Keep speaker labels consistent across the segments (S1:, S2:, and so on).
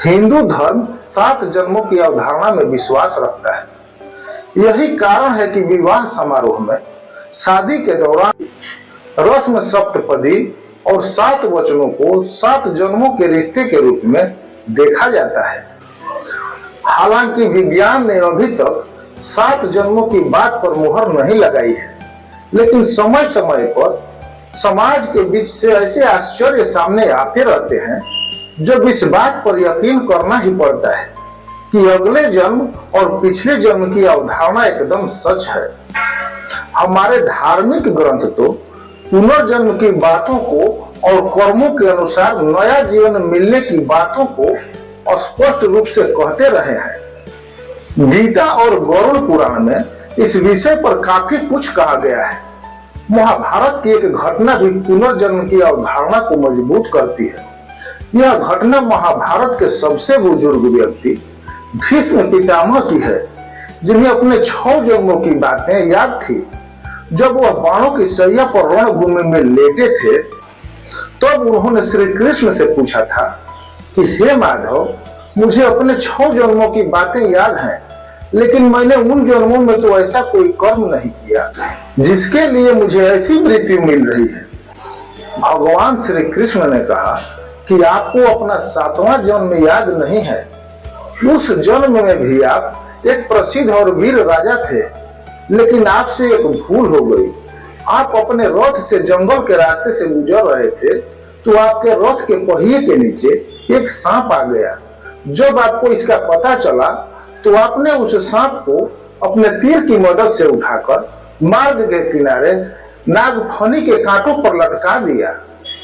S1: हिंदू धर्म 7 जन्मों की अवधारणा में विश्वास रखता है। यही कारण है कि विवाह समारोह में शादी के दौरान रस्म सप्तपदी और 7 वचनों को 7 जन्मों के रिश्ते के रूप में देखा जाता है। हालांकि विज्ञान ने अभी तक 7 जन्मों की बात पर मुहर नहीं लगाई है, लेकिन समय समय पर समाज के बीच से ऐसे आश्चर्य सामने आते रहते हैं जब इस बात पर यकीन करना ही पड़ता है कि अगले जन्म और पिछले जन्म की अवधारणा एकदम सच है। हमारे धार्मिक ग्रंथ तो पुनर्जन्म की बातों को और कर्मों के अनुसार नया जीवन मिलने की बातों को स्पष्ट रूप से कहते रहे हैं। गीता और गरुड़ पुराण में इस विषय पर काफी कुछ कहा गया है। महाभारत की एक घटना भी पुनर्जन्म की अवधारणा को मजबूत करती है। यह घटना महाभारत के सबसे बुजुर्ग व्यक्ति भीष्म पितामह की है, जिन्हें अपने 6 जन्मों की बातें याद थी। जब वह बाणों की सैया पर रणभूमि में लेटे थे, तब उन्होंने श्री कृष्ण से पूछा था कि हे माधव, मुझे अपने 6 जन्मों की बातें याद हैं, लेकिन मैंने उन जन्मों में तो ऐसा कोई कर्म नहीं किया जिसके लिए मुझे ऐसी मृत्यु मिल रही है। भगवान श्री कृष्ण ने कहा कि आपको अपना 7वां जन्म याद नहीं है। उस जन्म में भी आप एक प्रसिद्ध और वीर राजा थे, लेकिन आपसे एक भूल हो गई। आप अपने रथ से जंगल के रास्ते से गुजर रहे थे, तो आपके रथ के पहिए के नीचे एक सांप आ गया। जब आपको इसका पता चला, तो आपने उस सांप को अपने तीर की मदद से उठाकर मार्ग के किनारे नागफनी के कांटों पर लटका दिया।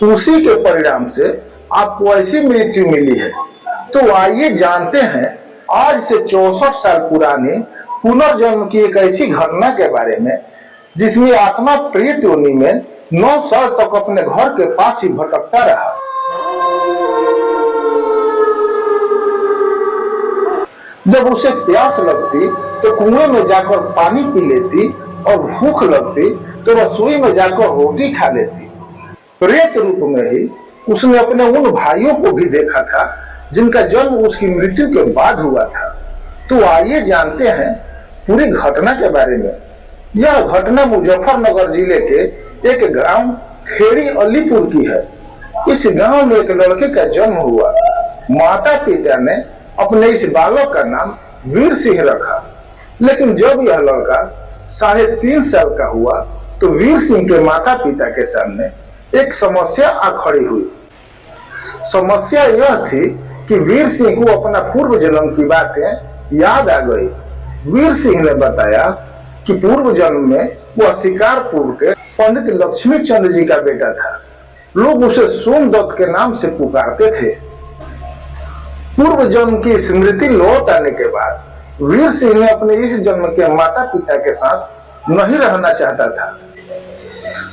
S1: उसी के परिणाम से आपको ऐसी मृत्यु मिली है। तो आइए जानते हैं आज से 64 साल पुरानी पुनर्जन्म की एक ऐसी घटना के बारे में, जिसमें आत्मा प्रेत योनि में 9 साल तक अपने घर के पास ही भटकता रहा। जब उसे प्यास लगती तो कुएं में जाकर पानी पी लेती, और भूख लगती तो रसोई में जाकर रोटी खा लेती। प्रेत रूप में ही उसने अपने उन भाइयों को भी देखा था जिनका जन्म उसकी मृत्यु के बाद हुआ था। तो आइए जानते हैं पूरी घटना के बारे में। यह घटना मुजफ्फरनगर जिले के एक गांव खेड़ी अलीपुर की है। इस गांव में एक लड़के का जन्म हुआ। माता पिता ने अपने इस बालक का नाम वीर सिंह रखा, लेकिन जब यह लड़का 3.5 साल का हुआ, तो वीर सिंह के माता पिता के सामने एक समस्या आ खड़ी हुई। समस्या यह थी कि वीर सिंह को अपना पूर्व जन्म की बातें याद आ गई। वीर सिंह ने बताया कि पूर्व जन्म में वह शिकारपुर के पंडित लक्ष्मी चंद जी का बेटा था। लोग उसे सोमदत्त के नाम से पुकारते थे। पूर्व जन्म की स्मृति लौट आने के बाद वीर सिंह ने अपने इस जन्म के माता पिता के साथ नहीं रहना चाहता था।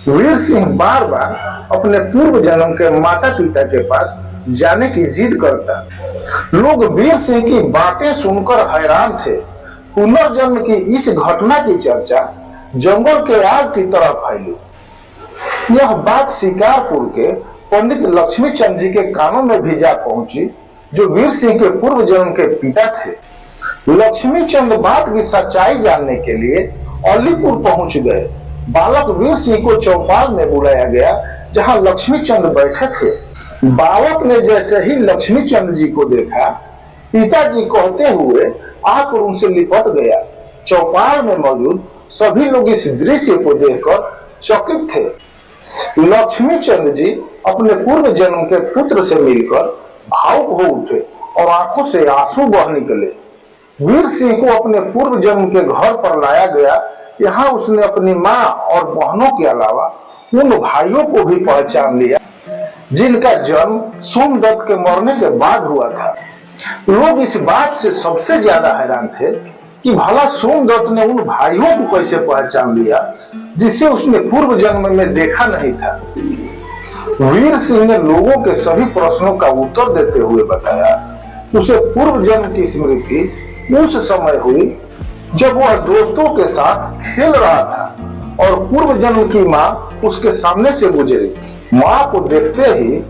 S1: वीर सिंह बार बार अपने पूर्व जन्म के माता पिता के पास जाने की जिद करता। लोग वीर सिंह की बातें सुनकर हैरान थे। पुनर्जन्म की इस घटना की चर्चा जंगल के आग की तरह फैली। यह बात शिकारपुर के पंडित लक्ष्मी चंद जी के कानों में भी जा पहुंची, जो वीर सिंह के पूर्व जन्म के पिता थे। लक्ष्मी चंद बात की सच्चाई जानने के लिए अलीपुर पहुंच गए। बालक वीर सिंह को चौपाल में बुलाया गया, जहां लक्ष्मी चंद बैठे थे। बालक ने जैसे ही लक्ष्मी चंद जी को देखा, पिताजी कहते हुए आकर उनसे लिपट गया। चौपाल में मौजूद सभी लोग इस दृश्य को देखकर चकित थे। लक्ष्मी चंद जी अपने पूर्व जन्म के पुत्र से मिलकर भावुक हो उठे और आंखों से आंसू बह निकले। वीर सिंह को अपने पूर्व जन्म के घर पर लाया गया। यहाँ उसने अपनी माँ और बहनों के अलावा उन भाइयों को भी पहचान लिया जिनका जन्म सोमदत्त के मरने के बाद हुआ था। लोग इस बात से सबसे ज्यादा हैरान थे कि भला सोमदत्त ने उन भाइयों को कैसे पहचान लिया जिसे उसने पूर्व जन्म में देखा नहीं था। वीर सिंह ने लोगों के सभी प्रश्नों का उत्तर देते हुए बताया, उसे पूर्व जन्म की स्मृति उस समय हुई जब वह दोस्तों के साथ खेल रहा था और पूर्व जन्म की माँ उसके सामने से गुजरी। माँ को देखते ही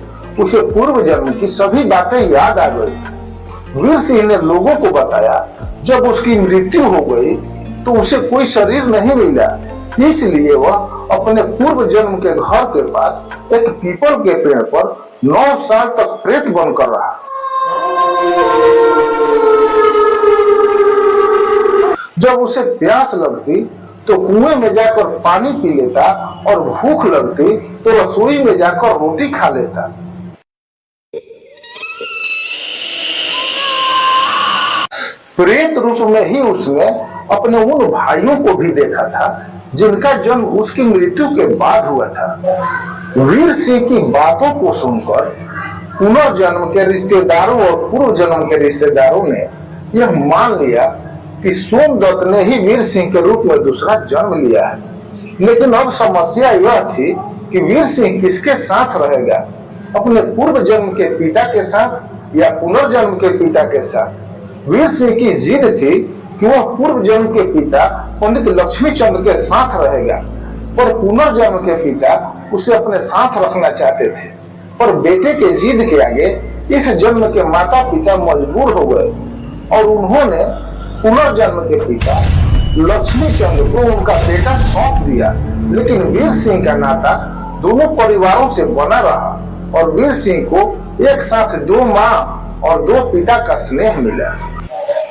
S1: उसे पूर्व जन्म की सभी बातें याद आ गई। वीर सिंह ने लोगों को बताया जब उसकी मृत्यु हो गई तो उसे कोई शरीर नहीं मिला, इसलिए वह अपने पूर्व जन्म के घर के पास एक पीपल के पेड़ पर 9 साल तक प्रेत बनकर रहा। जब उसे प्यास लगती तो कुएं में जाकर पानी पी लेता और भूख लगती तो रसोई में जाकर रोटी खा लेता। प्रेत रूप में ही उसने अपने उन भाइयों को भी देखा था जिनका जन्म उसकी मृत्यु के बाद हुआ था। वीर सिंह की बातों को सुनकर पुनर्जन्म के रिश्तेदारों और पूर्व जन्म के रिश्तेदारों ने यह मान लिया कि सोमदत्त ने ही वीर सिंह के रूप में दूसरा जन्म लिया है। लेकिन अब समस्या यह थी कि वीर सिंह किसके साथ रहेगा, अपने पूर्व जन्म के पिता के साथ या पुनर्जन्म के पिता के साथ। वीर सिंह की जिद थी कि वह पूर्व जन्म के पिता पंडित लक्ष्मीचंद के साथ रहेगा, पर पुनर्जन्म के पिता उसे अपने साथ रखना चाहते थे। पर बेटे के जिद के आगे इस जन्म के माता पिता मजबूर हो गए और उन्होंने पुनर्जन्म के पिता लक्ष्मीचंद को उनका बेटा सौंप दिया। लेकिन वीर सिंह का नाता दोनों परिवारों से बना रहा और वीर सिंह को एक साथ 2 माँ और 2 पिता का स्नेह मिला।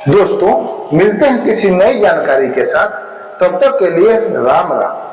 S1: दोस्तों, मिलते हैं किसी नई जानकारी के साथ, तब तक के लिए राम राम।